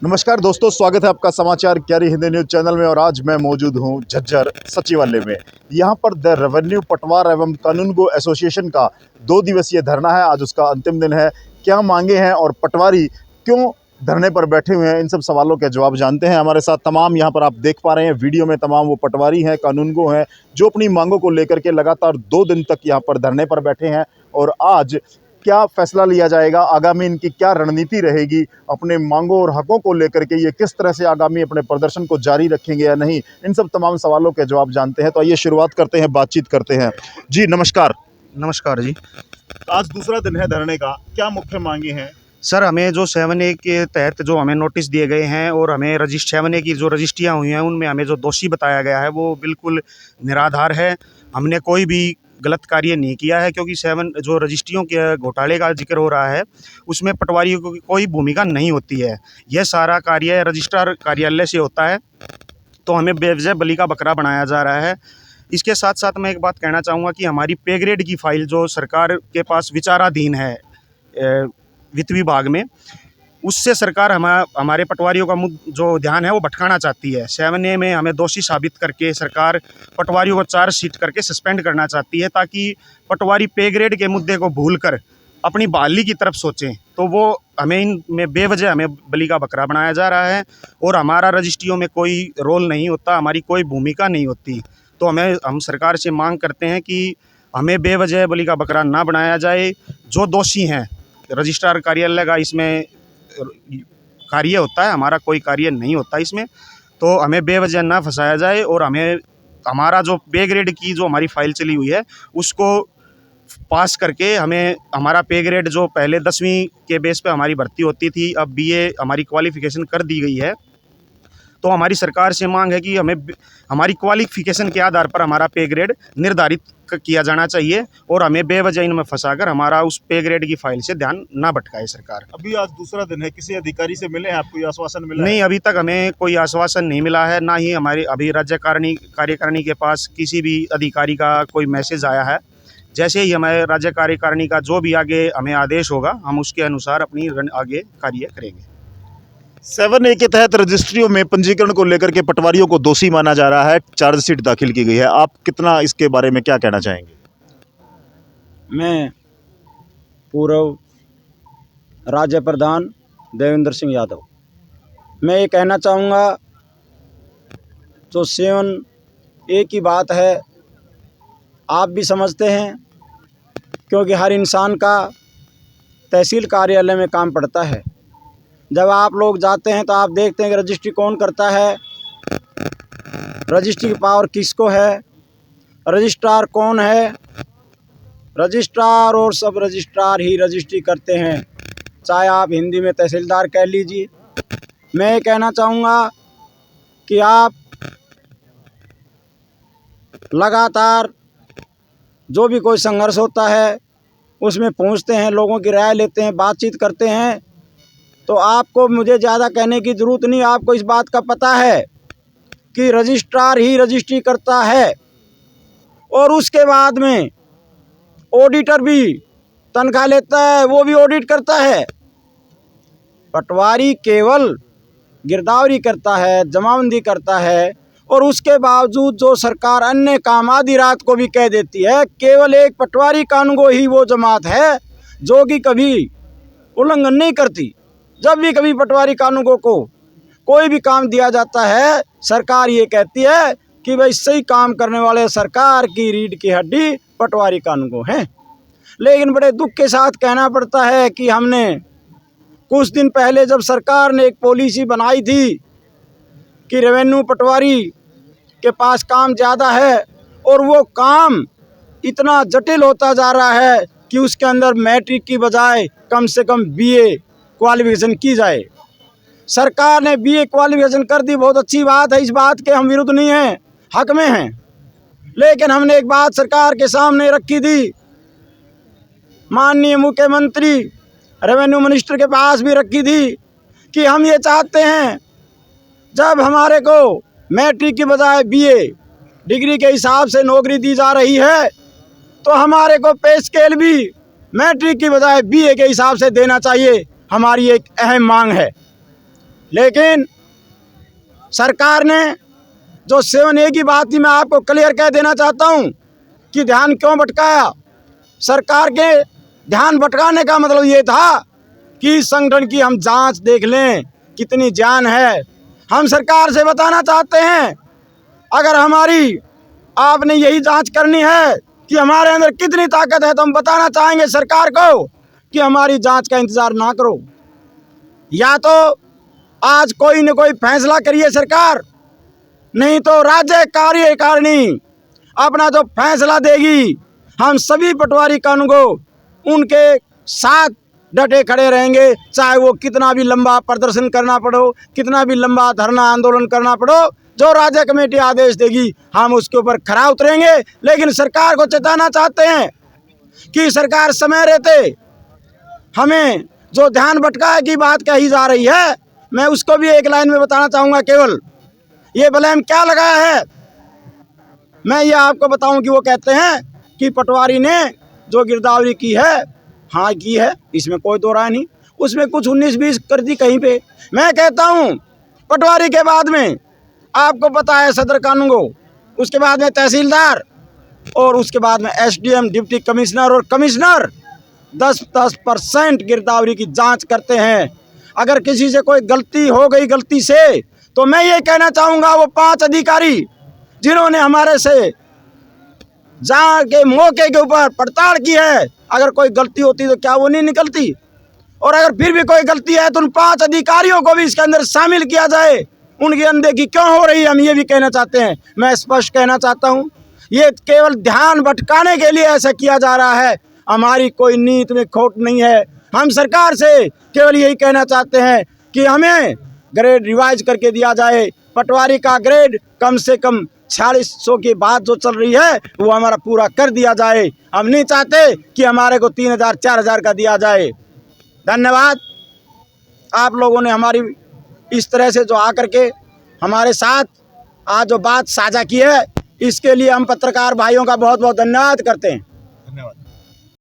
नमस्कार दोस्तों, स्वागत है आपका समाचार क्यारी हिंदी न्यूज़ चैनल में। और आज मैं मौजूद हूं झज्जर सचिवालय में। यहां पर द रेवेन्यू पटवार एवं कानूनगो एसोसिएशन का 2 दिवसीय धरना है। आज उसका अंतिम दिन है। क्या मांगे हैं और पटवारी क्यों धरने पर बैठे हुए हैं, इन सब सवालों के जवाब जानते हैं। हमारे साथ तमाम यहाँ पर आप देख पा रहे हैं वीडियो में तमाम वो पटवारी हैं, कानूनगो हैं, जो अपनी मांगों को लेकर के लगातार 2 दिन तक यहाँ पर धरने पर बैठे हैं। और आज क्या फैसला लिया जाएगा, आगामी इनकी क्या रणनीति रहेगी, अपने मांगों और हकों को लेकर के ये किस तरह से आगामी अपने प्रदर्शन को जारी रखेंगे या नहीं, इन सब तमाम सवालों के जवाब जानते हैं। तो आइए शुरुआत करते हैं, बातचीत करते हैं। जी नमस्कार। नमस्कार जी। आज दूसरा दिन है धरने का, क्या मुख्य मांगे हैं? सर, हमें जो 7A के तहत जो हमें नोटिस दिए गए हैं और हमें 7A की जो रजिस्ट्रियाँ हुई हैं उनमें हमें जो दोषी बताया गया है वो बिल्कुल निराधार है। हमने कोई भी गलत कार्य नहीं किया है, क्योंकि जो रजिस्ट्रियों के घोटाले का जिक्र हो रहा है उसमें पटवारियों की कोई भूमिका नहीं होती है। यह सारा कार्य रजिस्ट्रार कार्यालय से होता है, तो हमें बेवजह बलि का बकरा बनाया जा रहा है। इसके साथ साथ मैं एक बात कहना चाहूँगा कि हमारी पे ग्रेड की फ़ाइल जो सरकार के पास विचाराधीन है वित्त विभाग में, उससे सरकार हमारे पटवारियों का जो ध्यान है वो भटकाना चाहती है। 7A में हमें दोषी साबित करके सरकार पटवारियों को चार्जशीट करके सस्पेंड करना चाहती है, ताकि पटवारी पे ग्रेड के मुद्दे को भूलकर अपनी बहाली की तरफ सोचें। तो वो हमें इनमें बेवजह हमें बलि का बकरा बनाया जा रहा है और हमारा रजिस्ट्रियों में कोई रोल नहीं होता, हमारी कोई भूमिका नहीं होती। तो हम सरकार से मांग करते हैं कि हमें बेवजह बलि का बकरा ना बनाया जाए। जो दोषी हैं, रजिस्ट्रार कार्यालय का इसमें कार्य होता है, हमारा कोई कार्य नहीं होता इसमें। तो हमें बेवजह ना फंसाया जाए और हमें हमारा जो पे ग्रेड की जो हमारी फ़ाइल चली हुई है उसको पास करके हमें हमारा पे ग्रेड जो पहले 10वीं के बेस पे हमारी भर्ती होती थी, अब BA हमारी क्वालिफ़िकेशन कर दी गई है। तो हमारी सरकार से मांग है कि हमें हमारी क्वालिफ़िकेशन के आधार पर हमारा पे ग्रेड निर्धारित किया जाना चाहिए और हमें बेवजह इनमें फंसाकर हमारा उस पे ग्रेड की फ़ाइल से ध्यान ना भटकाए सरकार। अभी आज दूसरा दिन है, किसी अधिकारी से मिले हैं, आपको ये आश्वासन मिला नहीं, है? अभी तक हमें कोई आश्वासन नहीं मिला है, ना ही हमारी अभी राज्य कार्यकारिणी के पास किसी भी अधिकारी का कोई मैसेज आया है। जैसे ही हमारे राज्य कार्यकारिणी का जो भी आगे हमें आदेश होगा, हम उसके अनुसार अपनी आगे कार्य करेंगे। 7A के तहत रजिस्ट्रियों में पंजीकरण को लेकर के पटवारियों को दोषी माना जा रहा है, चार्जशीट दाखिल की गई है। आप कितना इसके बारे में क्या कहना चाहेंगे? मैं पूर्व राज्य प्रधान देवेंद्र सिंह यादव, मैं ये कहना चाहूँगा, जो 7A की बात है आप भी समझते हैं, क्योंकि हर इंसान का तहसील कार्यालय में काम पड़ता है। जब आप लोग जाते हैं तो आप देखते हैं कि रजिस्ट्री कौन करता है, रजिस्ट्री की पावर किसको है, रजिस्ट्रार कौन है। रजिस्ट्रार और सब रजिस्ट्रार ही रजिस्ट्री करते हैं, चाहे आप हिंदी में तहसीलदार कह लीजिए। मैं ये कहना चाहूँगा कि आप लगातार जो भी कोई संघर्ष होता है उसमें पहुँचते हैं, लोगों की राय लेते हैं, बातचीत करते हैं। तो आपको मुझे ज़्यादा कहने की ज़रूरत नहीं, आपको इस बात का पता है कि रजिस्ट्रार ही रजिस्ट्री करता है और उसके बाद में ऑडिटर भी तनख्वाह लेता है, वो भी ऑडिट करता है। पटवारी केवल गिरदावरी करता है, जमाबंदी करता है और उसके बावजूद जो सरकार अन्य काम आधी रात को भी कह देती है, केवल एक पटवारी कानूनगो ही वो जमात है जो कि कभी उल्लंघन नहीं करती। जब भी कभी पटवारी कानूनगो को कोई भी काम दिया जाता है, सरकार ये कहती है कि भाई सही काम करने वाले सरकार की रीढ़ की हड्डी पटवारी कानूनगो हैं। लेकिन बड़े दुख के साथ कहना पड़ता है कि हमने कुछ दिन पहले जब सरकार ने एक पॉलिसी बनाई थी कि रेवेन्यू पटवारी के पास काम ज़्यादा है और वो काम इतना जटिल होता जा रहा है कि उसके अंदर मैट्रिक की बजाय कम से कम BA क्वालिफिकेशन की जाए। सरकार ने BA क्वालिफिकेशन कर दी, बहुत अच्छी बात है, इस बात के हम विरुद्ध नहीं हैं, हक में हैं। लेकिन हमने एक बात सरकार के सामने रखी थी, माननीय मुख्यमंत्री रेवेन्यू मिनिस्टर के पास भी रखी थी कि हम ये चाहते हैं जब हमारे को मैट्रिक की बजाय BA डिग्री के हिसाब से नौकरी दी जा रही है तो हमारे को पे स्केल भी मैट्रिक की बजाय BA के हिसाब से देना चाहिए। हमारी एक अहम मांग है। लेकिन सरकार ने जो 7A की बात थी, मैं आपको क्लियर कह देना चाहता हूँ कि ध्यान क्यों भटकाया। सरकार के ध्यान भटकाने का मतलब ये था कि संगठन की हम जांच देख लें कितनी जान है। हम सरकार से बताना चाहते हैं, अगर हमारी आपने यही जांच करनी है कि हमारे अंदर कितनी ताकत है, तो हम बताना चाहेंगे सरकार को कि हमारी जांच का इंतज़ार ना करो। या तो आज कोई न कोई फैसला करिए सरकार, नहीं तो राज्य कार्यकारिणी अपना जो फैसला देगी, हम सभी पटवारी कानूनगो उनके साथ डटे खड़े रहेंगे, चाहे वो कितना भी लंबा प्रदर्शन करना पड़ो, कितना भी लंबा धरना आंदोलन करना पड़ो। जो राज्य कमेटी आदेश देगी हम उसके ऊपर खरा उतरेंगे। लेकिन सरकार को चेताना चाहते हैं कि सरकार समय रहते हमें जो ध्यान भटकाए की बात कही जा रही है, मैं उसको भी एक लाइन में बताना चाहूँगा। केवल ये ब्लेम क्या लगाया है, मैं ये आपको बताऊं कि वो कहते हैं कि पटवारी ने जो गिरदावरी की है, हाँ की है, इसमें कोई दो राय नहीं। उसमें कुछ 19-20 कर दी कहीं पे। मैं कहता हूँ पटवारी के बाद में आपको पता है सदर कानूनगो, उसके बाद में तहसीलदार और उसके बाद में SDM डिप्टी कमिश्नर और कमिश्नर 10% गिरदावरी की जांच करते हैं। अगर किसी से कोई गलती हो गई गलती से, तो मैं ये कहना चाहूँगा वो 5 अधिकारी जिन्होंने हमारे से जहाँ के मौके के ऊपर पड़ताल की है, अगर कोई गलती होती तो क्या वो नहीं निकलती? और अगर फिर भी कोई गलती है तो उन 5 अधिकारियों को भी इसके अंदर शामिल किया जाए। उनकी अनदेखी क्यों हो रही है, हम ये भी कहना चाहते हैं। मैं स्पष्ट कहना चाहता हूँ, ये केवल ध्यान भटकाने के लिए ऐसा किया जा रहा है। हमारी कोई नीति में खोट नहीं है। हम सरकार से केवल यही कहना चाहते हैं कि हमें ग्रेड रिवाइज करके दिया जाए। पटवारी का ग्रेड कम से कम 4600 की बात जो चल रही है वो हमारा पूरा कर दिया जाए। हम नहीं चाहते कि हमारे को 3000 4000 का दिया जाए। धन्यवाद। आप लोगों ने हमारी इस तरह से जो आकर के हमारे साथ आज जो बात साझा की है, इसके लिए हम पत्रकार भाइयों का बहुत बहुत धन्यवाद करते हैं।